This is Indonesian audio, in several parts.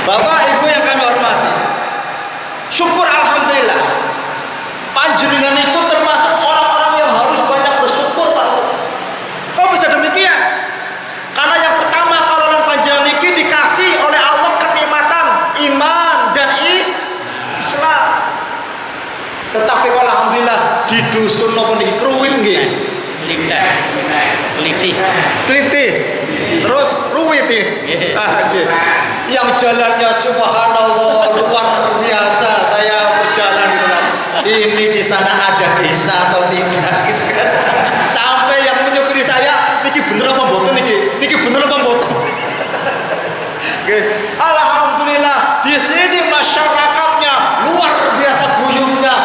Bapak Ibu yang kami hormati, syukur alhamdulillah panjenengan itu termasuk orang-orang yang harus banyak bersyukur, Pak. Kok bisa demikian? Karena yang pertama, kalau panjenengan ini dikasih oleh Allah kenikmatan iman dan Islam. Tetapi kalau alhamdulillah di dusun maupun di kruwin nggih. Teliti. Terus ruwit nggih. Yang jalannya subhanallah luar biasa. Saya berjalan gitu kan. Ini di sana ada desa atau tidak gitu kan. Sampai yang menyupiri saya, niki bener apa mboten niki? Niki bener apa mboten? Alhamdulillah di sini masyarakatnya luar biasa guyupnya.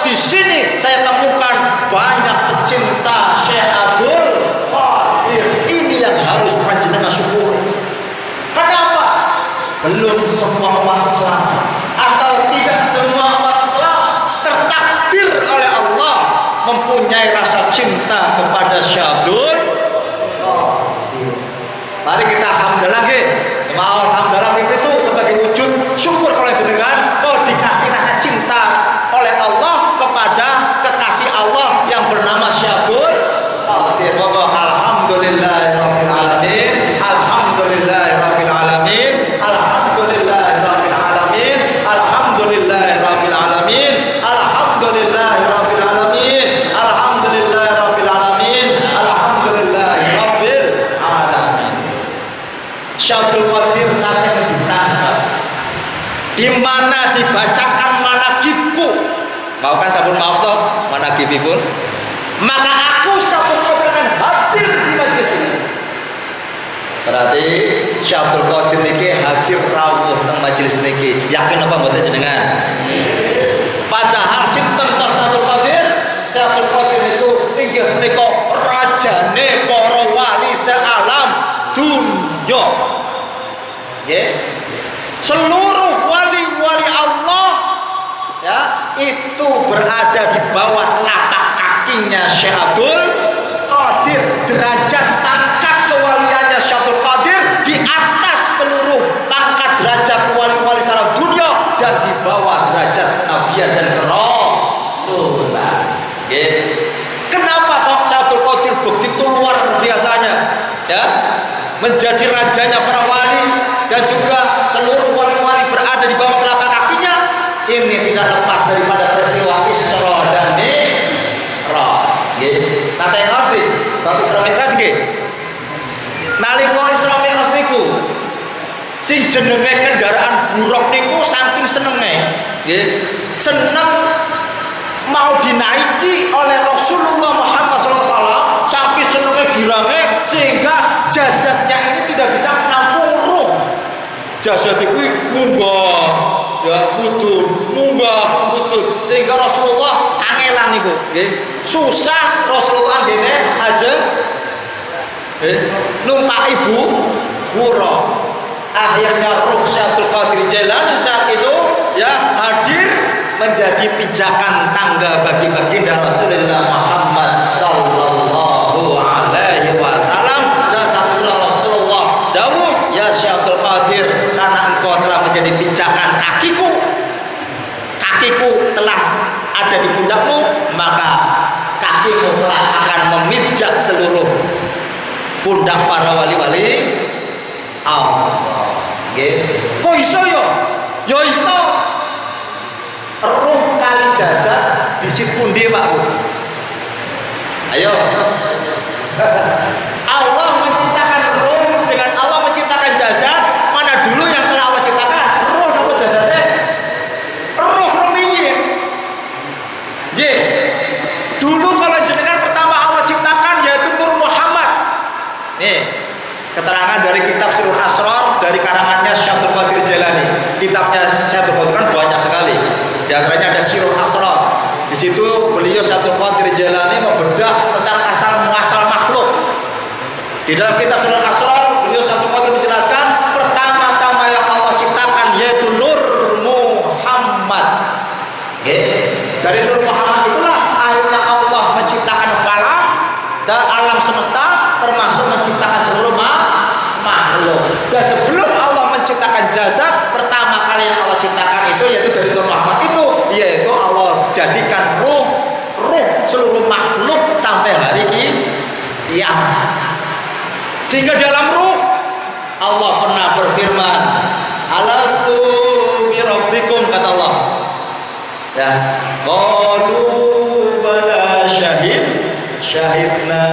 Di sini saya temukan banyak pecinta Syekh Abdul Qadir. Ini yang harus panjenengan syukur. Kenapa? Belum semua umat Islam atau tidak semua umat Islam tertakdir oleh Allah mempunyai rasa cinta kepada Syekh Abdul Qadir. Mari kita alhamdulillah nggih. Mau alhamdulillah itu sebagai wujud syukur oleh jenengan kalau dikasih rasa cinta oleh Allah kepada kekasih Allah yang bernama Syekh Abdul Qadir. Alhamdulillahirabbil alamin. Alhamdulillahirabbil alamin. Alhamdulillahirabbil alamin. Alhamdulillahirabbil alamin. Alhamdulillahirabbil alamin. Alhamdulillahirabbil alamin. Alhamdulillahirabbil alamin. Syekh Abdul Qadir nanti ditangkap. Di mana dibacakan manaqibku. Mau kan sabun maaf toh manaqibipun? Maka aku Syekh Abdul Qadir akan hadir di majelis ini. Berarti Syekh Abdul Qadir niki hadir rawuh teng majelis niki. Yakin apa mboten jenengan? Padahal sinten to Syekh Abdul Qadir? Syekh Abdul Qadir itu inggih menika rajane para wali sealam dunya. Nggih. Seluruh wali-wali Allah ya itu berada di bawah telapak kakinya Syekh Abdul Qadir. Derajat pangkat kewaliannya Syekh Abdul Qadir di atas seluruh pangkat derajat wali-wali salam dunia dan di bawah derajat nabiyan dan rasulan. Kenapa kok Syekh Abdul Qadir begitu luar biasanya ya menjadi rajanya para wali dan juga seluruh wali-wali berada di bawah telapak kakinya? Ini tidak lepas daripada peristiwa Isra dan Mi'raj. Nanti yang asli, bab Isra Mi'raj nggih. Nalika Isra Mi'raj niku, sing jenenge kendaraan buruk niku saking senenge, nggih. Seneng mau dinaiki oleh Rasulullah Muhammad SAW, saking senenge girange sehingga jasadnya ini tidak bisa menampung ruh. Jasad itu munggah ya mudun munggah mudun sehingga Rasulullah kangelan niku nggih susah Rasulullah dene aja numpak ibu wura. Akhirnya ruh Syekh Abdul Qadir Jailani saat itu ya hadir menjadi pijakan tangga bagi baginda Rasulullah Muhammad sallallahu alaihi wasallam. Dan sabda Rasulullah dawuh, ya Syekh Abdul Qadir, karena engkau telah menjadi pijakan kakiku telah ada di pundakmu, maka kakimu telah akan memijak seluruh pundak para wali-wali Allah. Kok iso ya? Ya iso. Ruh kali jasad di pundi Pak Bu? Ayo. Allah menciptakan ruh dengan Allah menciptakan jasad. Mana dulu yang telah Allah ciptakan? Ruh apa jasadnya? Ruh rumiyin. J. Dulu kalau jenengan pertama Allah ciptakan yaitu Nur Muhammad. Nih, keterangan dari kitab Sirrul Asrar dari karangannya Syekh Abdul Qadir Jailani. Kitabnya Syekh Abdul Qadir kan banyak sekali. Di antaranya ada Sirrul Asrar. Di situ beliau Syekh Abdul Qadir Jailani membedah tentang asal muasal makhluk. Di dalam kitab Sirrul Asrar beliau Syekh Abdul Qadir menjelaskan pertama-tama yang Allah ciptakan yaitu Nur Muhammad. Dari Nur Muhammad itulah akhirnya Allah menciptakan falak dan alam semesta termasuk menciptakan seluruh makhluk. Dan sebelum Allah menciptakan jasad, pertama ciptakan itu yaitu dari Nur Muhammad itu, yaitu Allah jadikan ruh seluruh makhluk sampai hari kiamat. Sehingga dalam ruh Allah pernah berfirman, alastu bi rabbikum, kata Allah. Ya, qalu bala syahidna.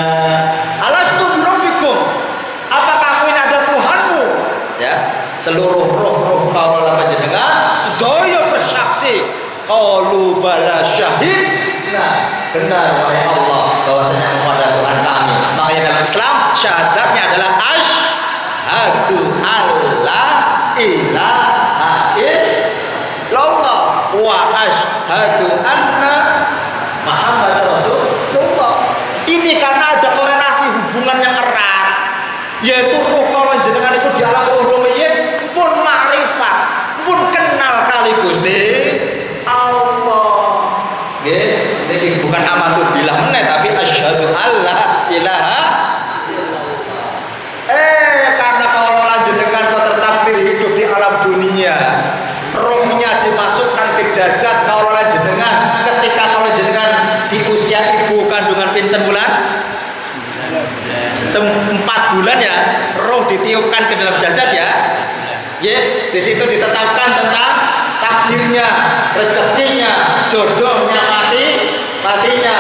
Alastu bi rabbikum, apakah aku ini ada Tuhanmu? Ya, seluruh roh kaulah panjenengan sedaya bersaksi, qalu bala syahidna, benar wahai Allah bahwasanya engkau adalah Tuhan kami. Makanya dalam Islam syahadatnya adalah asyhadu alla ilaha illallah wa asyhadu anna Muhammadar Rasulullah. Ini karena ada korelasi hubungan yang erat, yaitu ruh kalau jenengan itu di alam uluhiyah pun makrifat, pun kenal kali Gusti Allah. Nggih, niki bukan amantu billah meneh tapi asyhadu alla ilaha illallah. Karena kalau lanjutkan kau tertakdir hidup di alam dunia, rohnya dimasukkan ke jasad kalau lanjutkan ketika kalau lanjutkan di usia ibu kandungan pinten bulan? 4 bulan ya, roh ditiupkan ke dalam jasad ya. Ya, di situ ditetapkan tentang takdirnya, rezekinya, jodohnya, matinya.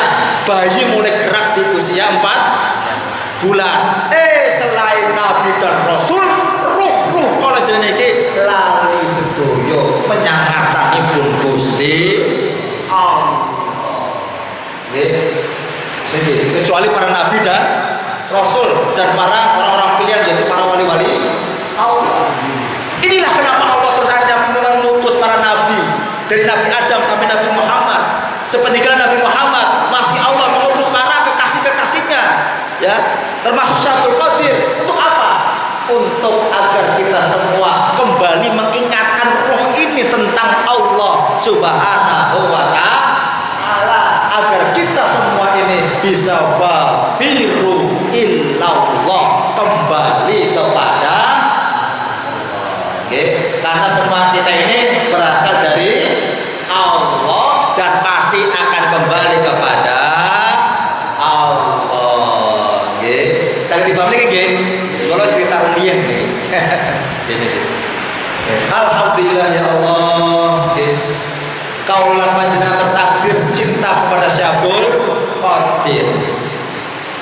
Bayi mulai gerak di usia 4 bulan. Selain Nabi dan Rasul, ruh kalau jenenge iki lali sedoyo menyangasanipun Gusti Allah. Nggih, kecuali para nabi dan Rasul dan para orang-orang pilihan yaitu para wali-wali Allah. Inilah kenapa Allah terus saja mengutus para nabi dari Nabi Adam sampai Nabi Muhammad. Sepeninggalan Nabi Muhammad masih Allah mengutus para kekasih-kekasihnya, ya, termasuk Syaikhul Qadir. Untuk apa? Untuk agar kita semua kembali mengingatkan roh ini tentang Allah Subhanahu wa Ta'ala, agar kita semua ini bisa fafiru illallah, kembali kepada karena semua kita ini berasal dari Allah dan pasti akan kembali kepada Allah. Saya dipahami nggih? Kalau cerita uliah nih. Alhamdulillah ya Allah. Kaulah panjenengan tertakdir cinta kepada Syaikhul Qadir.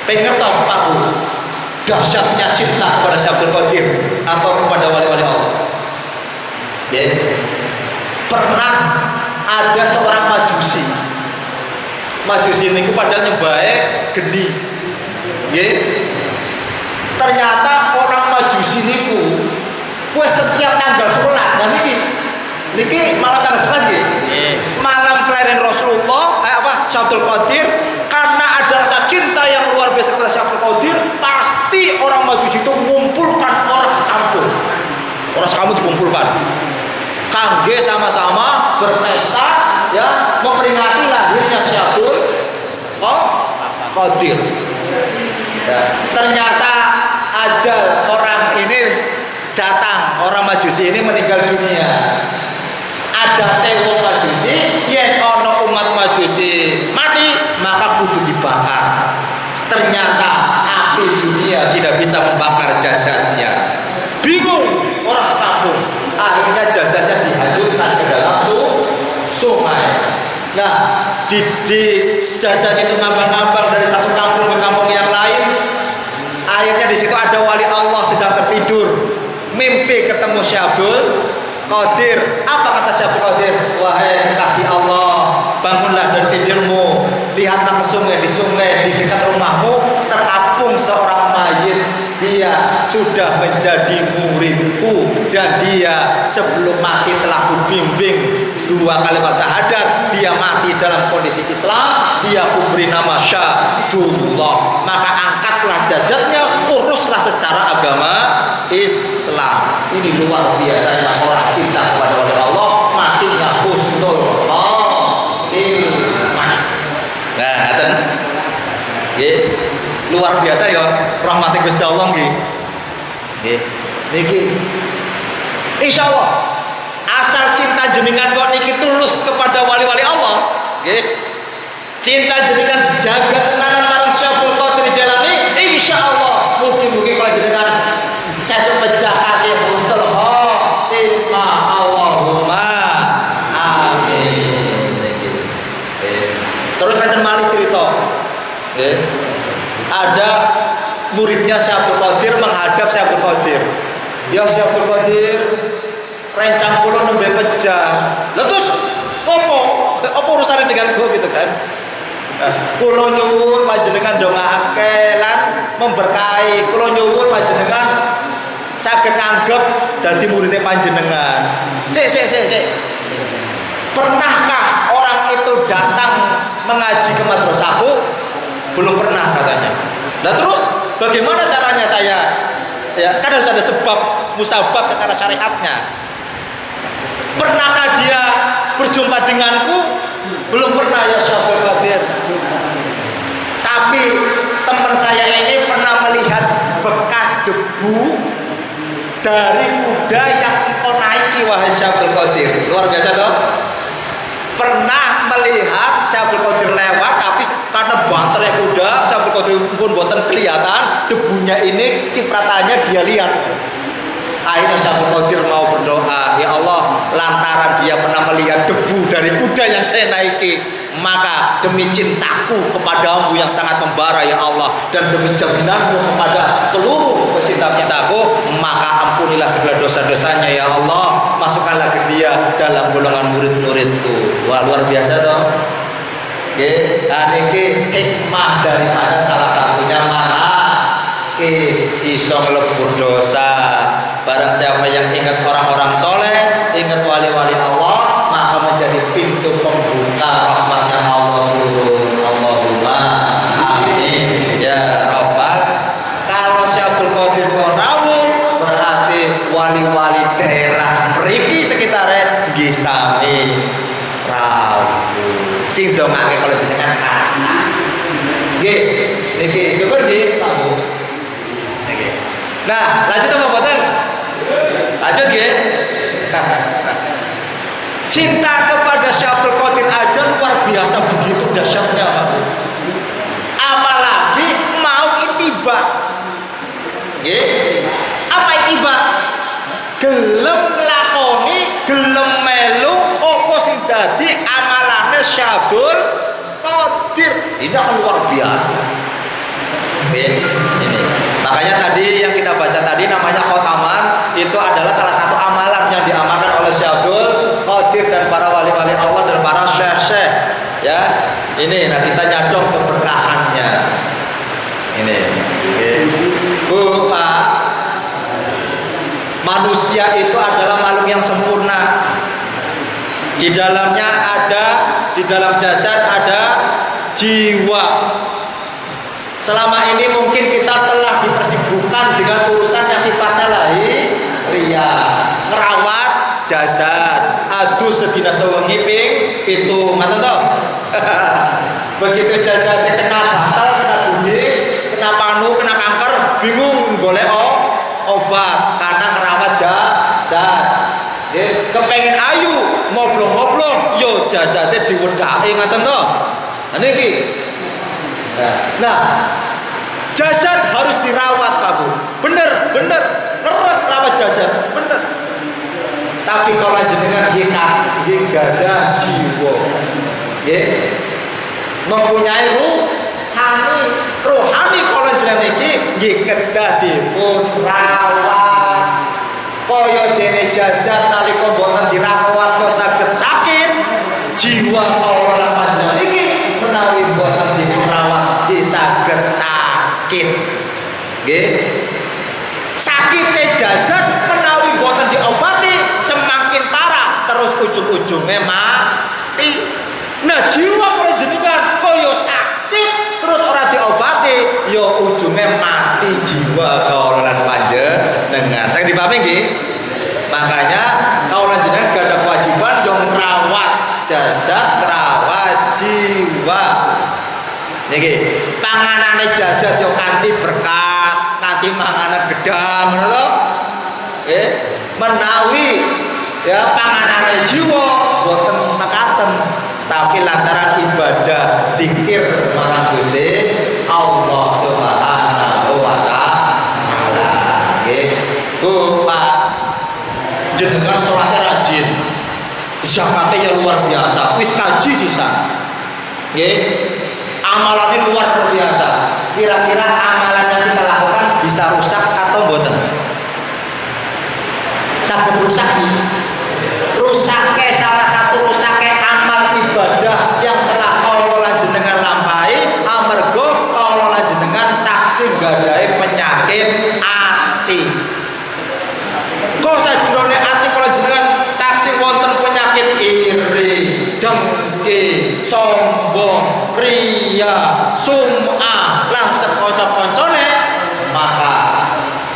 Pengen tahu sepatu dahsyatnya cinta kepada Syaikhul Qadir atau kepada wali-wali Allah. Pernah ada seorang majusi ini padahal nyebae geni. Ternyata orang majusi niku kue setiap tanggal 11, nah niki malam tanggal 11 nggih. Malam kelahiran Rasulullah, Syaikhul Qadir, karena ada rasa cinta yang luar biasa kepada Syaikhul Qadir, pasti orang majusi itu mengumpulkan orang sekampung. Orang sekampung dikumpulkan. Kangge sama-sama berpesta, ya, memperingati lahirnya Syaikhul Qadir. Ya, ternyata ajal orang ini datang, orang majusi ini meninggal dunia. Ada wong majusi, yen ono umat majusi mati, maka kudu dibakar. Ternyata api dunia tidak bisa membakar jasadnya. Bingung orang sekampung. Akhirnya jasadnya dihanyutkan ke dalam sungai. Nah, di jasad itu ngambang-ngambang dari satu kampung ke kampung yang lain. Akhirnya di situ ada wali Allah sedang tertidur, mimpi ketemu Syaikhul Qadir. Apa kata Syaikhul Qadir? Wahai kekasih Allah, bangunlah dari tidurmu, lihatlah ke sungai. Di sungai di dekat rumahmu terapung seorang mayit. Dia sudah menjadi muridku dan dia sebelum mati telah kubimbing 2 kalimat syahadat. Dia mati dalam kondisi Islam, dia kuberi nama Syahidullah. Maka angkatlah jasadnya, uruslah secara agama Islam. Ini luar biasanya orang cinta kepada Allah, matinya husnul khotimah. Nah, ngaten. Nggih. Luar biasa ya rahmati Gusti Allah nggih. Niki insyaallah asal cinta jenengan kok niki tulus kepada wali-wali Allah, nggih. Cinta jenengan dijaga tenanan marang Syekh Abdul Qadir Jailani, insyaallah mugi-mugi panjenengan sesuk pecah ati husnul khotimah. Allahumma amin. Terus enten malih cerita, nggih. Ada muridnya Syekh Abdul Qadir menghadap Syekh Abdul Qadir. Ya Syekh Abdul Qadir, rencang kula nembe pecah. Lah terus apa urusannya dengan gue gitu kan? Kula nyuwun panjenengan ndongaake lan memberkahi. Kula nyuwun panjenengan saged nganggep dadi muridé panjenengan. Sik. Pernahkah orang itu datang mengaji ke madrasahku? Belum pernah katanya. Nah terus bagaimana caranya saya? Ya, kan harus ada sebab musabab secara syariatnya. Pernahkah dia berjumpa denganku? Belum pernah ya Syekh Abdul Qadir. Tapi teman saya ini pernah melihat bekas debu dari kuda yang engkau naiki wahai Syekh Abdul Qadir. Luar biasa toh? Pernah melihat Syekh Abdul Qadir lewat, tapi karena banternya kuda, Syekh Abdul Qadir pun buatan kelihatan debunya ini, cipratannya dia lihat. Akhirnya Syekh Abdul Qadir mau berdoa, ya Allah, lantaran dia pernah melihat debu dari kuda yang saya naiki, maka demi cintaku kepadamu yang sangat membara ya Allah, dan demi jaminanmu kepada seluruh pecinta-cintaku, maka ampunilah segala dosa-dosanya ya Allah, masukkanlah dia dalam golongan murid-muridku. Wah, luar biasa toh. Nggih, niki hikmah daripada salah satunya mana iso nglebur dosa. Barang siapa yang ingat orang-orang soleh, ingat wali-wali Allah, maka menjadi pintu pembuka rahmatnya Allah turun. Allahumma amin ya rabbal. Kalau Syekh Abdul Qadir rawuh, berarti wali-wali daerah mriki sekitare nggih sami rawuh. Sing dongake kalau jenengan nggih niki syukur nggih Pak Bu. Niki. Nah, lanjut apa mboten? Lanjut ya. Cinta kepada Syekh Abdul Qadir aja luar biasa begitu dahsyatnya. Apalagi mau itiba. Nggih. Apa itiba? Gelem nglakoni, gelem melu apa sing dadi amalane Syekh Abdul Qadir. Ini akan luar biasa. Ini. Makanya tadi yang kita baca tadi namanya khotaman, itu adalah salah satu amalan yang diamalkan oleh Syekh Abdul Qadir dan para wali-wali Allah dan para syekh-syekh. Ya, ini nah kita nyadong keberkahannya. Ini, Bu Pak, manusia itu adalah makhluk yang sempurna. Di dalamnya ada, di dalam jasad ada jiwa. Selama ini mungkin kita telah dipersibukkan dengan urusan yang sifatnya lahiriah, ngerawat jasad, aduh sedina sewengi ping itu ngoten to. Begitu jasadnya kena batal, kena bunyi, kena panu, kena kanker, bingung golek obat karena ngerawat jasad. Kepengen ayu, moblong-moblong, yo jasadnya diwedaki ngoten to. Nah niki. Nah, jasad harus dirawat Pak Bu. Bener, leres rawat jasad, bener. Tapi kalau jenengan nggih gadah jiwa, nggih mempunyai rohani kalau jenengan iki nggih kedah dipun rawat. Kaya dene jasad nalika mboten dirawat kok saged sakit, jiwa kalau lan panjenengan iki menawi mboten dipun rawat saged sakit. Nggih. Sakite jasad menawi boten diobati semakin parah, terus ujung-ujungnya mati. Nah, jiwa kalau jenengan kaya sakit terus ora diobati, ya ujungnya mati jiwa kaulan panjenengan. Saya dipahami nggih? Makanya kaulan jenengan gak ada kewajiban yang merawat jasad, merawat jiwa. Niki panganane jasad yo kanthi berkat, kanthi manganan gedang ngono to. Menawi ya panganan jiwa boten mekaten, tapi lantaran ibadah zikir marang Gusti Allah Subhanahu wa taala. Nggih. Bu, Pak, jenengan salatnya rajin, zakatnya ya luar biasa, wis kaji sisa. Nggih. Amalannya luar biasa. Kira-kira amalan yang kita lakukan bisa rusak atau boten? Saged rusak nih. Rusaknya salah satu rusaknya amal ibadah yang telah kawula jenengan lampahi amarga kawula jenengan taksih gadhahi penyakit ati. Kok sajrone ati kawula jenengan taksih wonten penyakit iri, dengki, sombong, riya, sum'ah lan sekanca-kancane, maka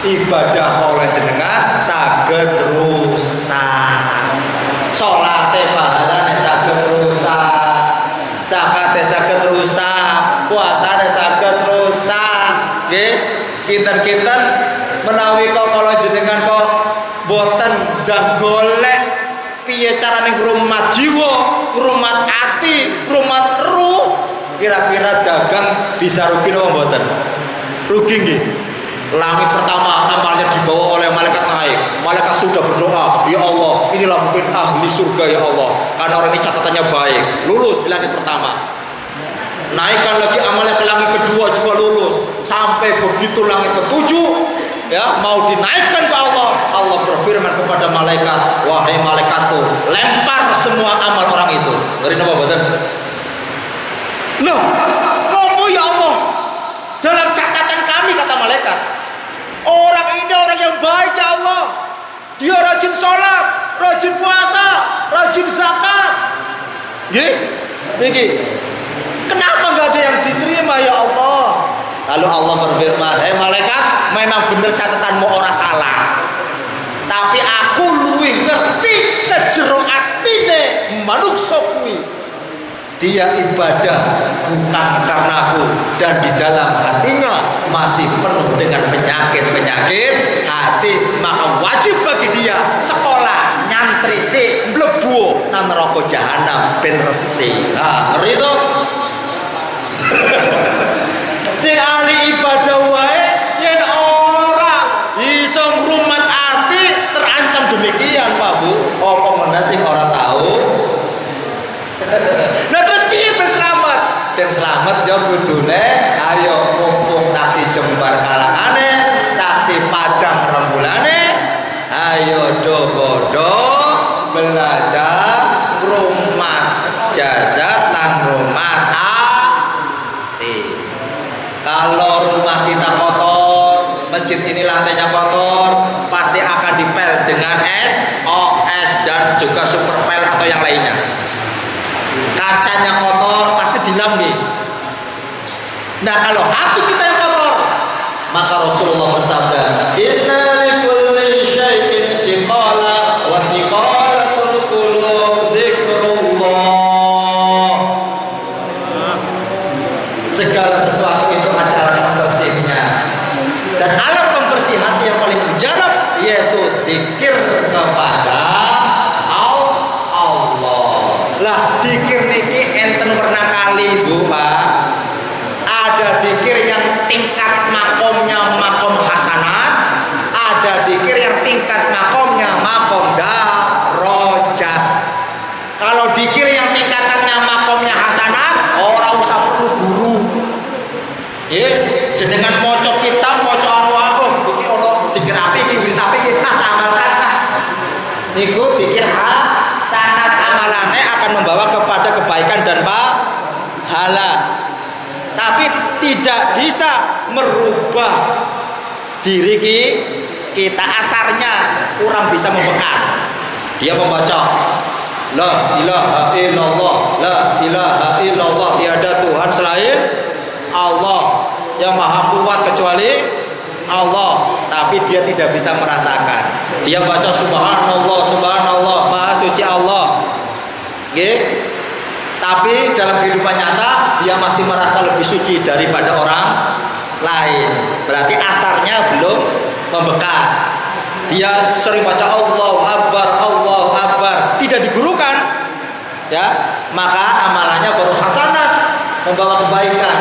ibadah kawula jenengan saged rusak. Salate pahalane saged rusak, zakate saged rusak, puasane saged rusak. Nggih, kinten-kinten menawi kawula jenengan kok boten ndang golek piye carane ngrumat jiwa, ngrumat ati, ngrumat ruh, kira-kira dagang bisa rugi napa mboten? Rugi nggih. Langit pertama amalnya dibawa oleh malaikat naik. Malaikat sudah berdoa, ya Allah, inilah mungkin ahli surga ya Allah, karena orang ini catatannya baik, lulus di langit pertama. Naikkan lagi amalnya ke langit kedua juga lulus, sampai begitu langit ketujuh, ya mau dinaikkan ke Allah. Allah berfirman kepada malaikat, wahai malaikatku, lempar semua amal orang itu. Ngeri napa mboten? Loh, ngopo ya Allah? Dalam catatan kami, kata malaikat, orang ini orang yang baik ya Allah. Dia rajin sholat, rajin puasa, rajin zakat. Nggih, nggih. Kenapa nggak ada yang diterima ya Allah? Lalu Allah berfirman, hei malaikat, memang bener catatanmu ora salah. Tapi aku luwih ngerti sejero atine manungsa kuwi. Dia ibadah bukan karena aku, dan di dalam hatinya masih penuh dengan penyakit-penyakit hati, maka wajib bagi dia sekolah nyantri si mlebu nang neraka jahanam ben resik. Nah, ngeri to. Sing ahli ibadah wae yen ora iso ngrumat ati terancam demikian, Pak Bu. Apa meneh sing ora tahu? Nah terus piye ben selamat? Ben selamat ya kudune ayo mumpung taksi jembar kalangane, taksi padang rembulane, ayo do belajar ngrumat jasad lan ngrumat ati. Kalau rumah kita kotor, masjid ini lantainya kotor, pasti akan dipel dengan SOS dan juga superpel atau yang lainnya. Kacanya kotor pasti dilambi. Nah kalau hati kita yang kotor, maka Rasulullah bersabda, inna likulli syai'in siqala wa siqalatul qulub dzikrullah. Segala sesuatu itu ada alat pembersihnya, dan alat pembersih hati yang paling mujarab yaitu zikir kepada lah. Dikir niki enten warna kali Bu Pak. Ada dikir yang tingkat makomnya makom hasanat, ada dikir yang tingkat makomnya makom darajat. Kalau dikir yang tingkatannya makomnya hasanat, orang usah perlu guru. Jenengan moco kitab, moco arwah, iki ono dikir api, iki wit api kita tamalkan. Niku dikir sanad amalannya akan membawa kepada kebaikan dan pahala, tapi tidak bisa merubah diri kita. Asarnya kurang bisa membekas. Dia membaca la ilaha illallah, la ilaha illallah, tiada Tuhan selain Allah, yang maha kuat kecuali Allah, tapi dia tidak bisa merasakan. Dia baca subhanallah, subhanallah, maha suci Allah. Oke? Tapi dalam kehidupan nyata dia masih merasa lebih suci daripada orang lain. Berarti asarnya belum membekas. Dia sering baca Allahu Akbar, Allahu Akbar, tidak diguru ya, maka amalannya baru hasanat, membawa kebaikan.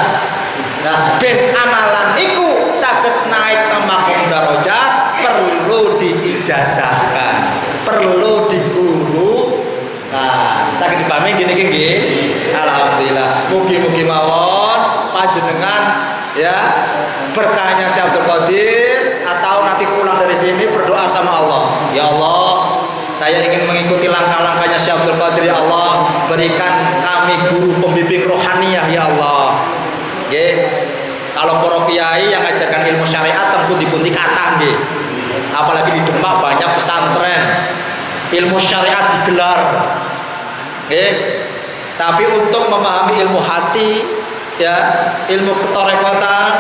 Nah, ben amalan iku saged naik ke makom darajat perlu diijazahkan, perlu diguru. Nah, saged dipahami gini nggih. Alhamdulillah. Mugi-mugi mawon panjenengan ya berkahnya Syekh Abdul Qadir atau nanti pulang dari sini berdoa sama Allah. Ya Allah, saya ingin mengikuti langkah-langkahnya Syekh Abdul Qadir. Ya Allah, berikan kami guru pembimbing rohaniyah ya Allah. Nggih. Kalau para kiai yang ngajarkan ilmu syariat tentu dipunti kata nggih. Apalagi di Demak banyak pesantren ilmu syariat digelar. Nggih. Tapi untuk memahami ilmu hati ya, ilmu ketorekotan,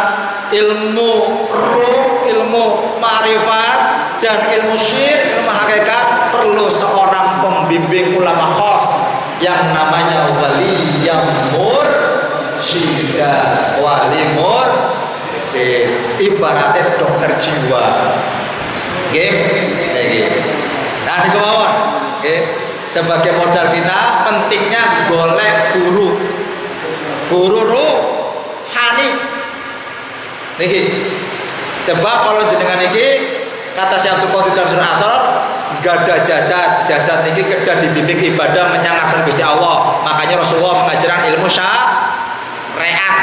ilmu ruh, ilmu ma'rifat dan ilmu syir, ilmu hakikat perlu seorang pembimbing ulama khos yang namanya wali yang mursyida, wali mursyid, ibaratnya dokter jiwa. Oke, nah di bawah, oke. Sebagai modal kita pentingnya golek guru rohani niki. Sebab kalau jenengan niki kata Syekh Abdul Qadir dalam surah Asr, gada jasad niki kedah dibimbing ibadah menyang Gusti Allah. Makanya Rasulullah mengajarkan ilmu syariat.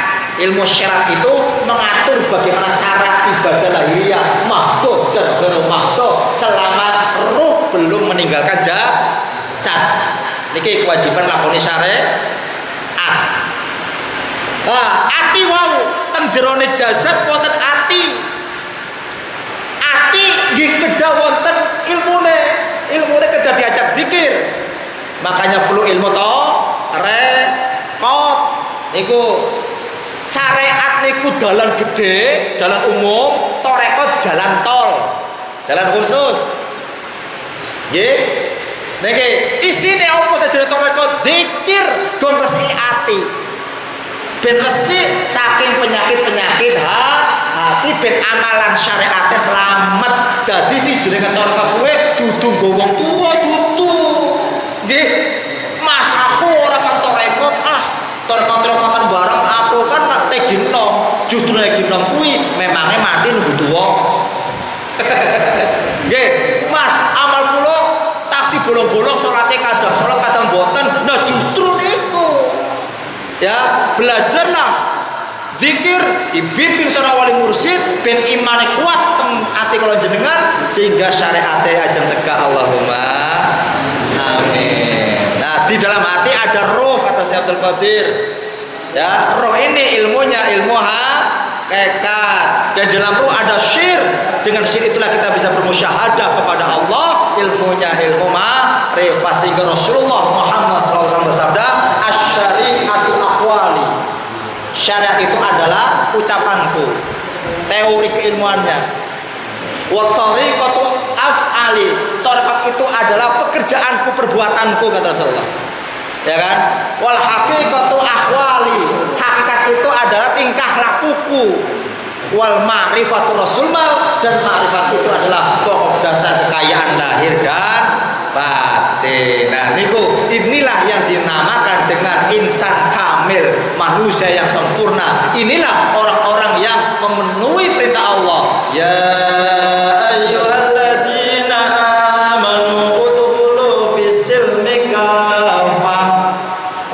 Ilmu syariat itu mengatur bagaimana cara ibadah lahiriah, mahdoh dan ghairu mahdoh selama ruh belum meninggalkan jasad. Niki kewajiban lakoni syariat. Nah, ati wau teng jerone jasad wonten ati. Ati nggih kedah wonten ilmune kedah diajak zikir. Makanya perlu ilmu rekod. Niku syariat niku dalan gede, dalan umum, torekot jalan tol, jalan khusus. Nggih. Niki isine apa sajane torekot zikir gon resiki ati. Ben resik saking penyakit-penyakit hati, ben amalan syariatnya selamat. Dadi si jenenge torekot kuwe dudu nggo wong tuwa dudu. Nggih. Mas aku ora pantorekot torekot-torekotan bareng aku kan tegi nom. Justru tegi nom kuwi memangnya mati nunggu tuwa. Nggih, Mas, amal kula taksi bolong-bolong salate kadang salat kadang mboten. Nah justru niku. Ya, belajarlah zikir dibimbing seorang wali mursyid ben imane kuat teng ati kula jenengan sehingga syariate ajeng tegak. Allahumma amin. Nah, di dalam hati ada roh kata Syekh Abdul Qadir. Ya, roh ini ilmunya ilmu hakikat dan dalam roh ada syir. Dengan syir itulah kita bisa bermusyahadah kepada Allah. Ilmunya ilmu ma'rifat sehingga Rasulullah Muhammad SAW bersabda, "Asy-syari'atu aqwali." Syariat itu adalah ucapanku, teori keilmuannya. Wa tariqatu af'ali. Tariqat itu adalah pekerjaanku, perbuatanku kata Rasulullah. Ya kan? Wal haqiqatu ahwali. Hakikat itu adalah tingkah lakuku. Wal ma'rifatu rasulmal, dan ma'rifat itu adalah pokok dasar kekayaan lahir dan batin. Nah niku inilah yang dinamakan dengan insan kamil, manusia yang sempurna. Inilah orang-orang yang memenuhi perintah Allah. Ya ayyuhalladzina amanu udkhulu fis silmi kafah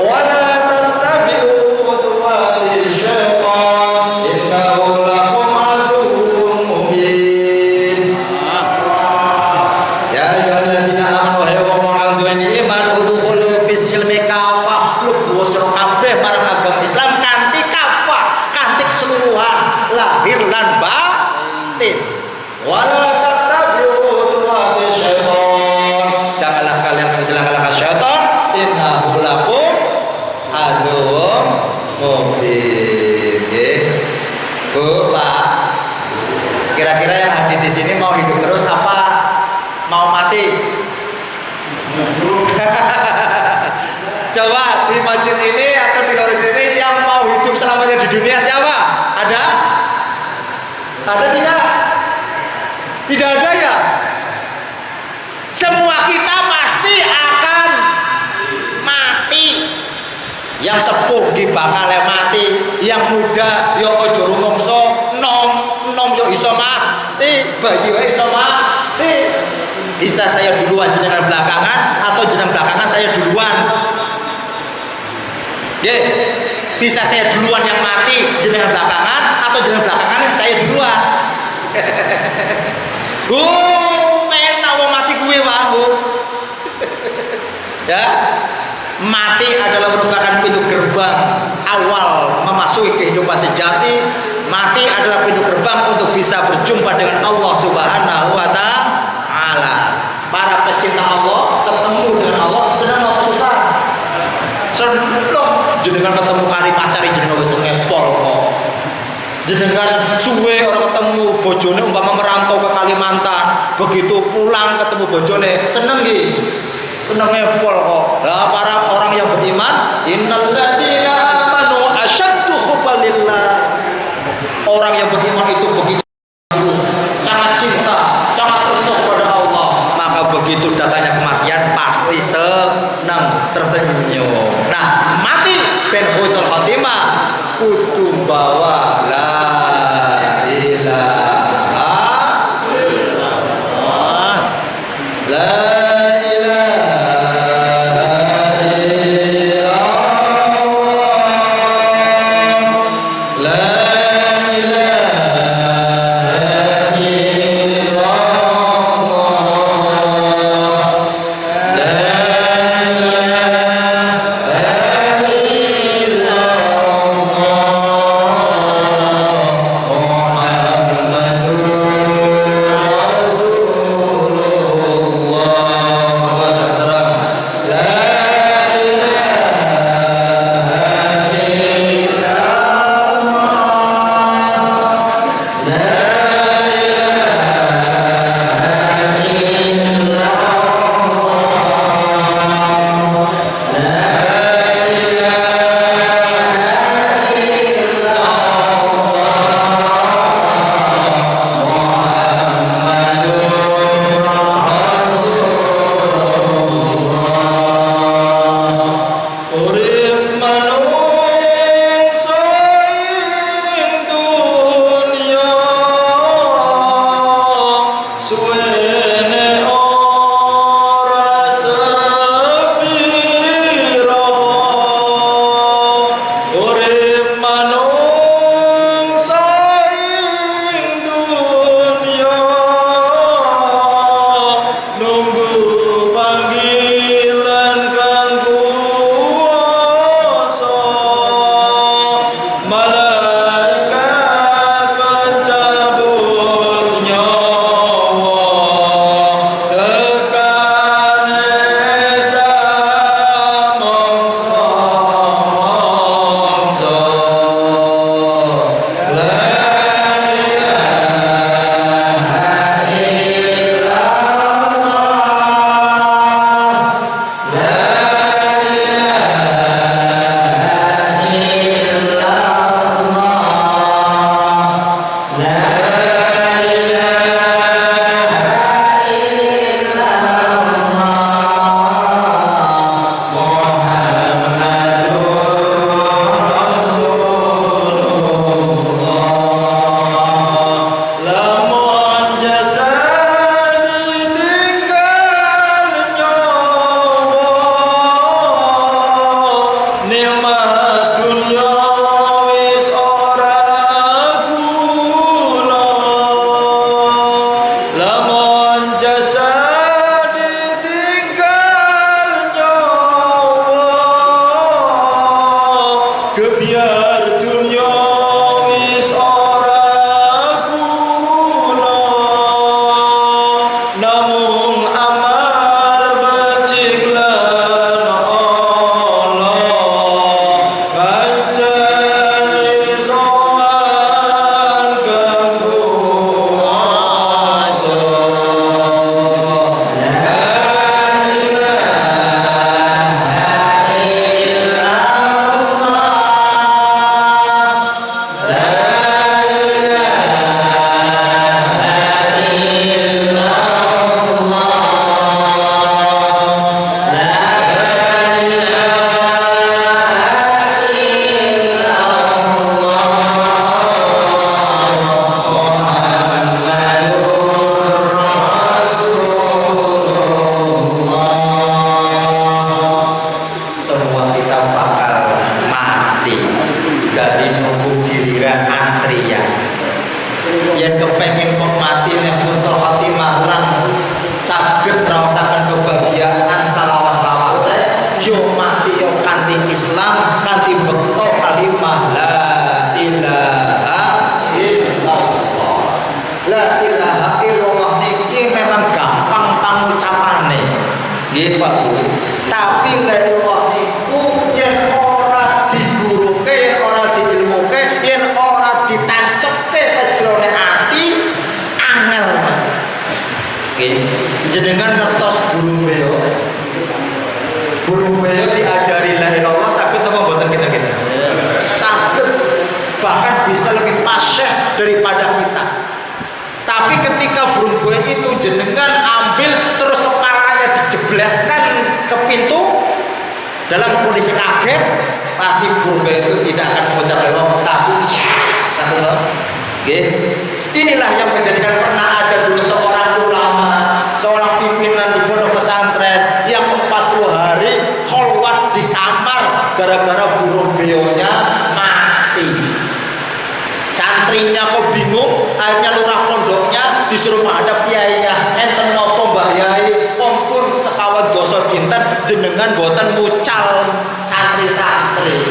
wa la tattabi'u khutuwati syaitan innahu lakum aduwwun mubin. Ya ayyuhalladzina amanu wa hum duweni iman udkhulu fis silmi kafah, mlebu sira kabeh marang agama Islam kanthi kafah, kanthi keseluruhan lahir lan batin. Wala tattabi'u khutuwati syaitan, janganlah kalian mengikuti langkah-langkah syaitan. Innahu lakum aduwwun mubin. Nggih. Bu, Pak. Kira-kira yang hadir di sini mau hidup terus apa mau mati? Coba di masjid ini atau di luar sini yang mau hidup selamanya di dunia siapa? Ada? Ada tidak? Tidak ada ya? Semua kita pasti akan mati. Ye, bisa saya duluan yang mati, jenengan belakangan, atau jenengan belakangan saya duluan. Enak wong mati kuwe wae, Bu. Ya. Mati adalah merupakan pintu gerbang awal memasuki kehidupan sejati. Mati adalah pintu gerbang untuk bisa berjumpa dengan Allah Subhanahu wa taala. Para pecinta Allah ketemu dengan Allah senang atau susah? Senang. Jenengan ketemu kari pacari jenengan wis ngepol kok. Jenengan suwe orang ketemu bojone umpama merantau ke Kalimantan, begitu pulang ketemu bojone seneng nggih. Seneng ngepol kok. Lah para orang yang beriman, innalladzina amanu asyaddu hubban lillah. Orang yang beriman itu begitu sangat cinta, sangat restu kepada Allah. Maka begitu datanya kematian pasti senang, tersenyum. Nah, mati ben husnul khotimah kudu bawa la ilaha illallah. La Tapi la ilallah niku yen ora diguruke, yen ora diilmuke, yen ora ditancepke sajrone ati angel. Nggih, jenengan ngertos burung beo. Burung beo diajari la ilallah saged apa mboten kita-kita? Saged, bahkan bisa lebih fasih daripada kita. Tapi ketika burung beo itu jenengan ambil terus kepalanya dijebleskan ke pintu dalam kondisi kaget, pasti burung beo itu tidak akan mengucap Allah, tapi kata Allah. Inilah yang menjadikan pernah ada dulu seorang ulama, seorang pimpinan di pondok pesantren yang 40 hari kholwat di kamar gara-gara burung beonya mati. Santrinya kok bingung, akhirnya lurah pondoknya disuruh menghadap kiainya. Enten nopo mbah yai, kompun sekawan dosa dinten jenengan boten mucal santri-santri.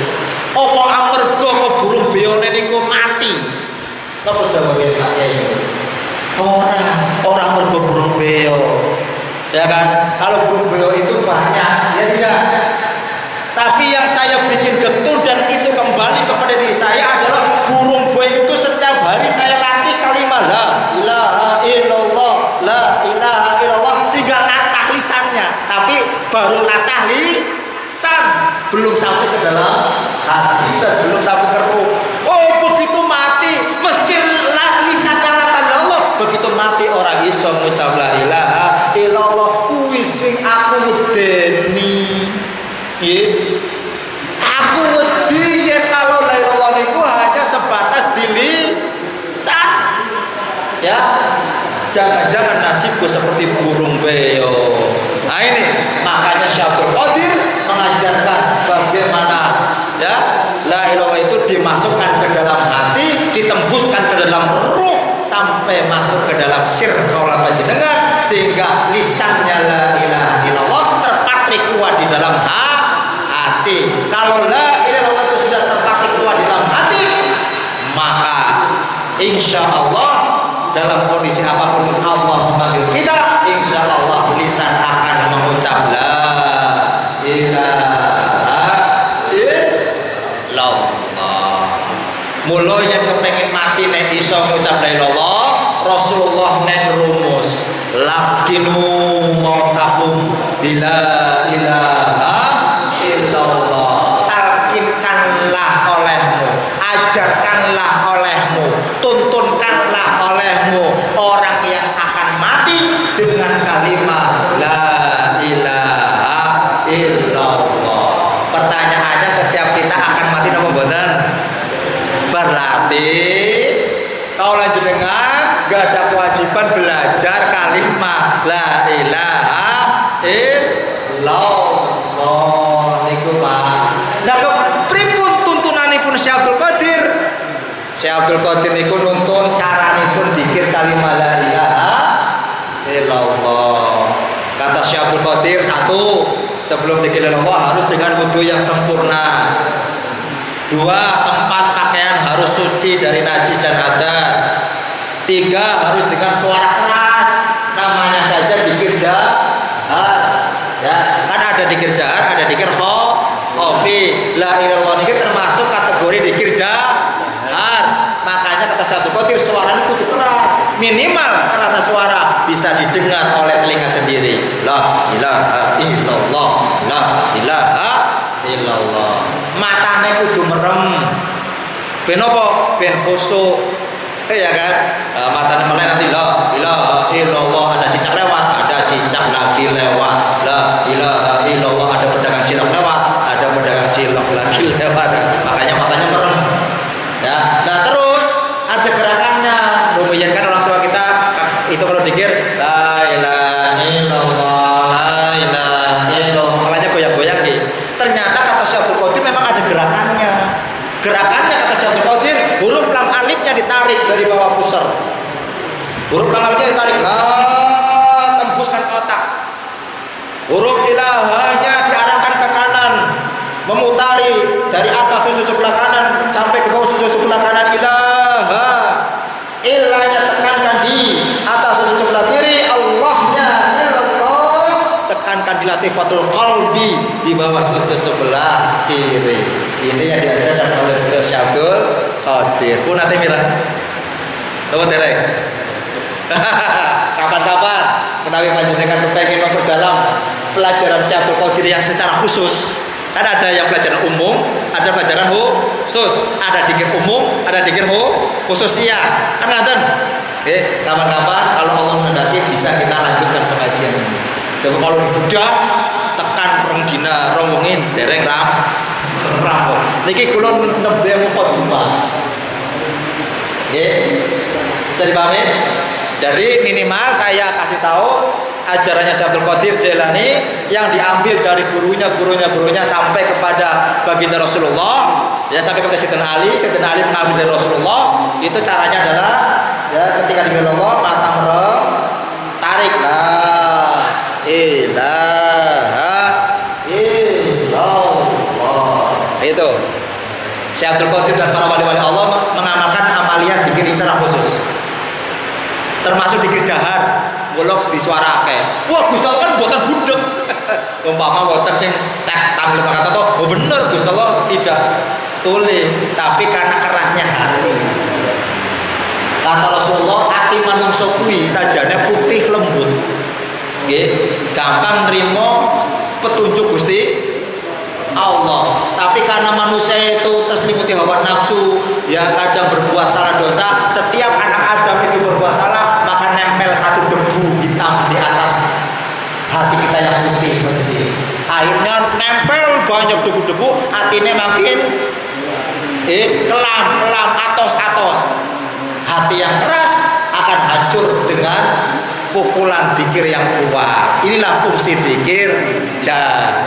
Apa amarga kok burung beone niku mati? Napa jawabe Pak Yai? Orang mergo burung beo. Ya kan? Kalau burung beo itu banyak, ya tidak. Tapi yang saya bikin getun dan itu kembali kepada diri saya adalah burung beo itu setiap hari saya latih kalimat la ilaha illallah, la ilaha illallah sehingga latah lisannya. Tapi baru latah lisan, belum sampai ke dalam hati dan belum sampai ke ruh. Oh, begitu mati, meski lisannya latah Allah, begitu mati orang iso ngucap la ilaha illallah kuwi sing aku wedeni. Aku wedi ya kalau la ilallah niku hanya sebatas di lisan. Ya, jangan-jangan nasibku seperti burung beo. Nah ini makanya Syaikhul Qadir mengajarkan bagaimana ya la ilallah itu dimasukkan ke dalam hati, ditembuskan ke dalam ruh sampai masuk ke dalam sir kaulah panjenengan sehingga lisannya la ilaha illallah terpatrik kuat di dalam hati. Kalau la ilaha illallah itu sudah terpatrik kuat di dalam hati, maka insya Allah dalam kondisi apapun Allah memanggil kita, insya Allah lisan akan mengucap la ilaha illallah. Mulai yang kepengen mati nek iso ngucap la ilallah, Rasulullah nek rumus lakinu mautakum bila ilaha illallah. Talkinkanlah olehmu, ajarkanlah olehmu, tuntunkanlah olehmu orang yang akan mati dengan kalimat la ilaha illallah. Pertanyaannya, setiap kita akan mati napa mboten? Berarti kalau jenengan gak ada kewajiban belajar kalimat la ilaha illallah niku Pak. Nah kepripun tuntunanipun Syekh Abdul Qadir? Syekh Abdul Qadir niku nuntun caranipun dikir kalimat la ilaha illallah. Kata Syekh Abdul Qadir, satu, sebelum dikir Allah harus dengan wudu yang sempurna. Dua, tempat pakaian harus suci dari najis dan hadas. Tiga, harus dengan suara keras. Namanya saja dikir jahar. Ya, kan ada dikir jahar, ada dikir khofi. La ilallah ini termasuk kategori dikir jahar. Makanya kata Syekh Abdul Qadir, suaranya kudu keras. Minimal kerasa suara bisa didengar oleh telinga sendiri. La ilaha illallah, la ilaha illallah. Matanya kudu merem. Ben apa? Ben khusyuk. Ya kan? Matanya melek nanti la ilaha illallah, ada cicak lewat, ada cicak lagi lewat. La ilaha illallah, ada pedagang cilok lewat, ada pedagang cilok lagi lewat. Makanya matanya merem. Ya. Nah, terus ada gerakannya. Lumayan kan orang tua kita itu kalau dikir la ilaha illallah, la ilaha illallah, malahnya goyang-goyang gitu. Ternyata kata Syekh Abdul Qadir memang ada gerakannya. Gerakannya kata Syekh Abdul Qadir, huruf lam alifnya ditarik dari bawah pusar. Huruf lam alifnya ditarik, tembuskan ke otak. Huruf ilahanya diarahkan ke kanan, memutari dari atas susu sebelah kanan sampai ke bawah susu sebelah kanan. Ilaha, ilahnya tekankan di atas susu sebelah kiri. Allahnya illallah, tekankan dilatih Ifatul Qalbi di bawah susu sebelah kiri. Ini yang diajarkan oleh Beliau Syekh Abdul Qadir. Pun nanti mirah. Apa derek? Kapan-kapan menawi panjenengan kepengen memperdalam pelajaran Syekh Abdul Qadir yang secara khusus. Kan ada yang pelajaran umum, ada pelajaran khusus, ada dikir umum, ada dikir khususia. Kan ngaten. Oke, kapan-kapan kalau Allah menghendaki bisa kita lanjutkan pengajian ini. Coba kalau udah tekan rong dina, rong wengin dereng rampung. Niki kula nembe mukadimah. Nggih. Bisa dipahami? Jadi minimal saya kasih tahu ajarannya Syekh Abdul Qadir Jailani yang diambil dari gurunya sampai kepada baginda Rasulullah, ya sampai kepada Sayyidina Ali mengambil dari Rasulullah. Itu caranya adalah ya ketika dibilang Allah mata merem, tarik la ilaha illallah. Itu Syekh Abdul Qadir dan para wali-wali Allah mengamalkan amalia dikir secara khusus. Termasuk dikir jahar, golok di suara akeh. Wah, Gusti Allah kan buatan budek. Umpama boten sing tek tanggel kata to, oh bener Gusti Allah tidak tuli, tapi karena kerasnya hati. Kata Rasulullah, hati manungsa kuwi sajane putih lembut. Nggih, gampang nrimo petunjuk Gusti Allah. Tapi karena manusia itu terselimuti hawa nafsu, ya kadang berbuat salah dosa. Setiap anak Adam itu berbuat salah, maka nempel satu debu hitam di atas hati kita yang putih bersih. Akhirnya nempel banyak debu-debu, hatinya makin kelam, atos. Hati yang keras akan hancur dengan pukulan dikir yang kuat. Inilah fungsi dikir jahar.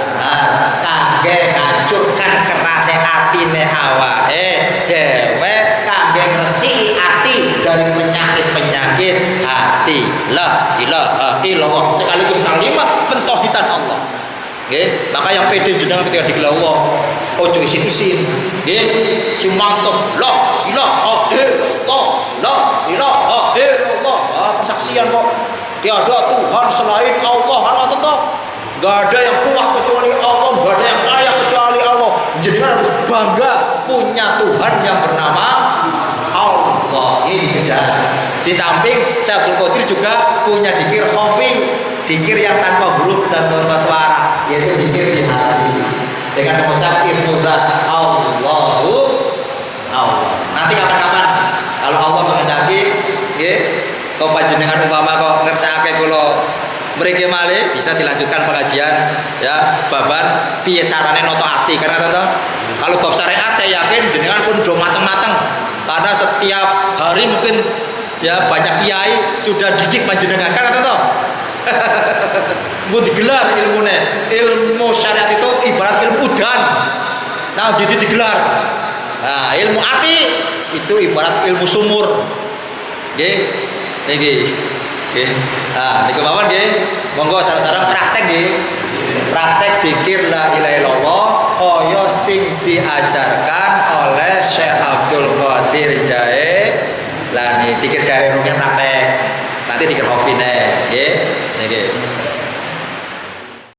Kangge ngancurkan kerase atine awake dhewe, kangge ngresiki ati dari penyakit hati. La ilaha illallah sekaligus kalimat pentauhidan Allah. Nggih, maka yang pede jenengan ketika digelar Allah, ojo isin-isin. Nggih, sing mantep la ilaha illallah, la ilaha illallah. Persaksian kok tiada Tuhan selain Allah. Ana to. Gak ada yang kuat kecuali Allah, gak ada yang kaya kecuali Allah. Jadi harus bangga punya Tuhan yang bernama Allah. Ini kerjaan. Di samping Syekh Abdul Qadir juga punya dikir khafi, dikir yang tanpa huruf dan tanpa suara, yaitu dikir di hati dengan mengucap irfuzat Allahu Allah. Nanti kapan-kapan kalau Allah menghendaki, nggih, kok panjenengan umpama kok ngersakake kula mriki malih bisa dilanjutkan pengajian ya baban piye carane noto ati karena kalau bab syariat saya yakin jenengan pun udah mateng-mateng karena setiap hari mungkin ya banyak kiai sudah didik panjenengan kan toh. Mau digelar ilmu syariat itu ibarat ilmu udan. Nah, digelar. Nah, ilmu ati itu ibarat ilmu sumur. Nggih. Nggih. Nggih. Nah, niku mawon nggih. Monggo sareng-sareng praktek nggih. Praktek dzikir la ilaha illallah kaya sing diajarkan oleh Syekh Abdul Qadir Jailani. Dzikir Jailani praktek. Nanti dzikir hafine nggih. Nggih.